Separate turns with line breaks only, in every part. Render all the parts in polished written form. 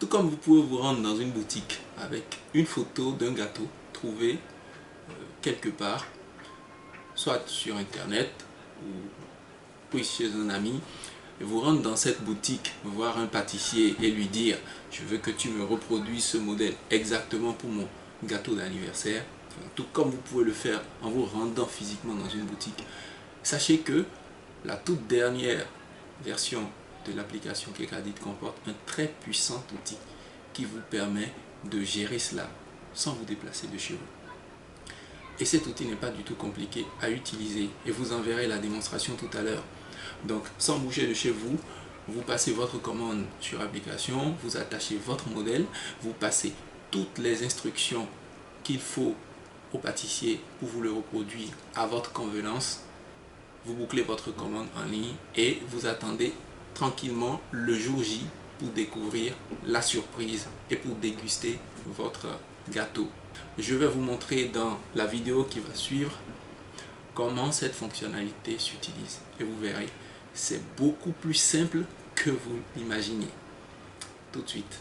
comme vous pouvez vous rendre dans une boutique avec une photo d'un gâteau trouvé quelque part, soit sur internet ou puis chez un ami, et vous rendre dans cette boutique, voir un pâtissier et lui dire je veux que tu me reproduises ce modèle exactement pour mon gâteau d'anniversaire, tout comme vous pouvez le faire en vous rendant physiquement dans une boutique. Sachez que la toute dernière version de l'application Kekadit comporte un très puissant outil qui vous permet de gérer cela sans vous déplacer de chez vous. Et cet outil n'est pas du tout compliqué à utiliser et vous en verrez la démonstration tout à l'heure. Donc sans bouger de chez vous, vous passez votre commande sur application, vous attachez votre modèle, vous passez toutes les instructions qu'il faut au pâtissier pour vous le reproduire à votre convenance. Vous bouclez votre commande en ligne et vous attendez tranquillement le jour J pour découvrir la surprise et pour déguster votre gâteau. Je vais vous montrer dans la vidéo qui va suivre comment cette fonctionnalité s'utilise et vous verrez, c'est beaucoup plus simple que vous l'imaginez. Tout de suite.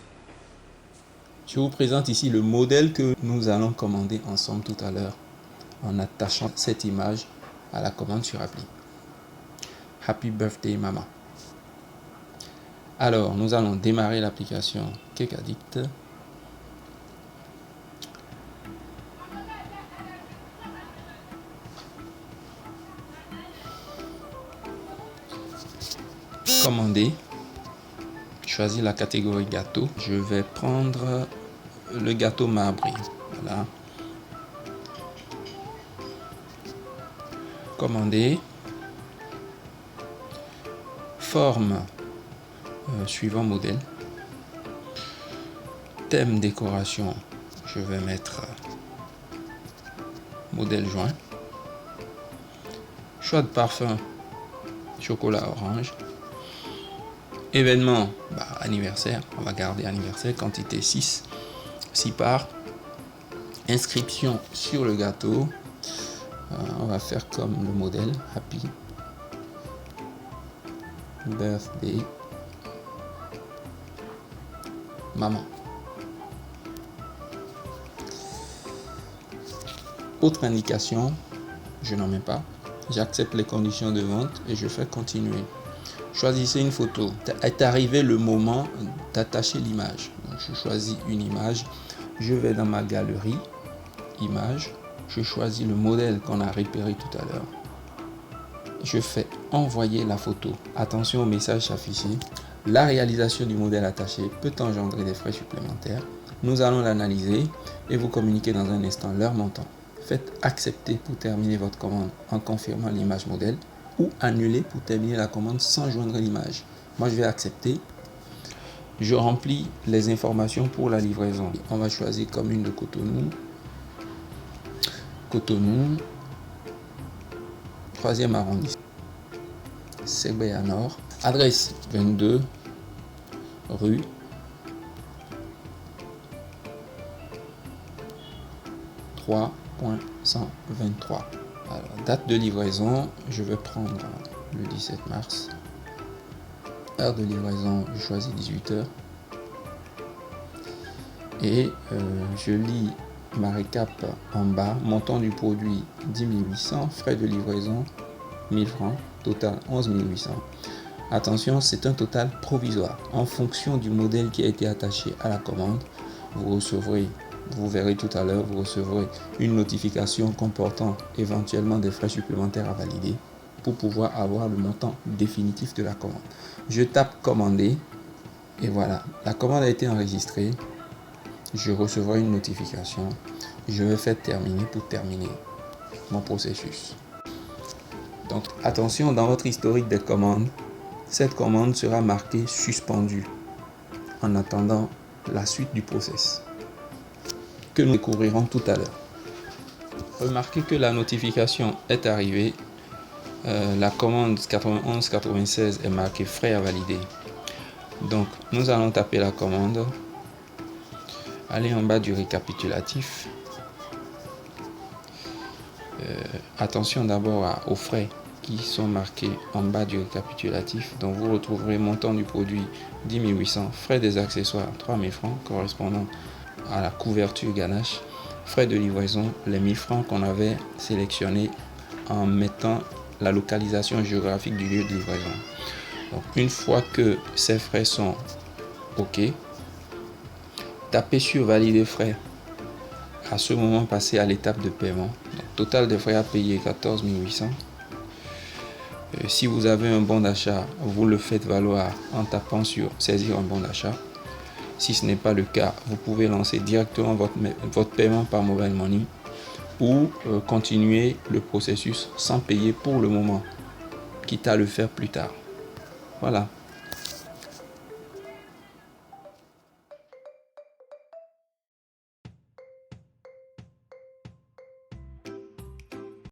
Je vous présente ici le modèle que nous allons commander ensemble tout à l'heure en attachant cette image à la commande sur appli. Happy Birthday Mama. Alors, nous allons démarrer l'application Kekadit. Commander. Choisir la catégorie gâteau. Je vais prendre le gâteau marbré. Voilà. Commander. Forme. Suivant modèle. Thème décoration. Je vais mettre modèle joint. Choix de parfum. Chocolat orange. Événement, anniversaire, on va garder anniversaire, quantité 6 parts. Inscription sur le gâteau, on va faire comme le modèle, Happy Birthday Maman. Autre indication, je n'en mets pas, j'accepte les conditions de vente et je fais continuer. Choisissez une photo. Est arrivé le moment d'attacher l'image. Je choisis une image. Je vais dans ma galerie, image. Je choisis le modèle qu'on a repéré tout à l'heure. Je fais envoyer la photo. Attention au message affiché. La réalisation du modèle attaché peut engendrer des frais supplémentaires. Nous allons l'analyser et vous communiquer dans un instant leur montant. Faites accepter pour terminer votre commande en confirmant l'image modèle ou annuler pour terminer la commande sans joindre l'image. Moi, je vais accepter. Je remplis les informations pour la livraison. On va choisir commune de Cotonou. Cotonou. 3e arrondissement. Ségbéa Nord. Adresse 22 rue .123. Alors, date de livraison, je vais prendre le 17 mars. Heure de livraison, je choisis 18 h. Et je lis ma récap en bas. Montant du produit 10 800, frais de livraison 1000 francs, total 11 800. Attention, c'est un total provisoire. En fonction du modèle qui a été attaché à la commande, vous recevrez, vous verrez tout à l'heure, vous recevrez une notification comportant éventuellement des frais supplémentaires à valider pour pouvoir avoir le montant définitif de la commande. Je tape commander et voilà, la commande a été enregistrée. Je recevrai une notification. Je vais faire terminer pour terminer mon processus. Donc attention, dans votre historique des commandes, cette commande sera marquée suspendue en attendant la suite du process que nous découvrirons tout à l'heure. Remarquez que la notification est arrivée. La commande 91-96 est marquée frais à valider. Donc nous allons taper la commande, aller en bas du récapitulatif. Attention d'abord aux frais
qui sont marqués en bas du récapitulatif. Donc vous retrouverez montant du produit 10 800, frais des accessoires 3 000 francs correspondant à la couverture ganache, frais de livraison les 1000 francs qu'on avait sélectionnés en mettant la localisation géographique du lieu de livraison. Donc une fois que ces frais sont OK, tapez sur valider frais. À ce moment, passez à l'étape de paiement. Donc, total des frais à payer 14 800. Si vous avez un bon d'achat, vous le faites valoir en tapant sur saisir un bon d'achat. Si ce n'est pas le cas, vous pouvez lancer directement votre paiement par mobile money ou continuer le processus sans payer pour le moment, quitte à le faire plus tard. Voilà.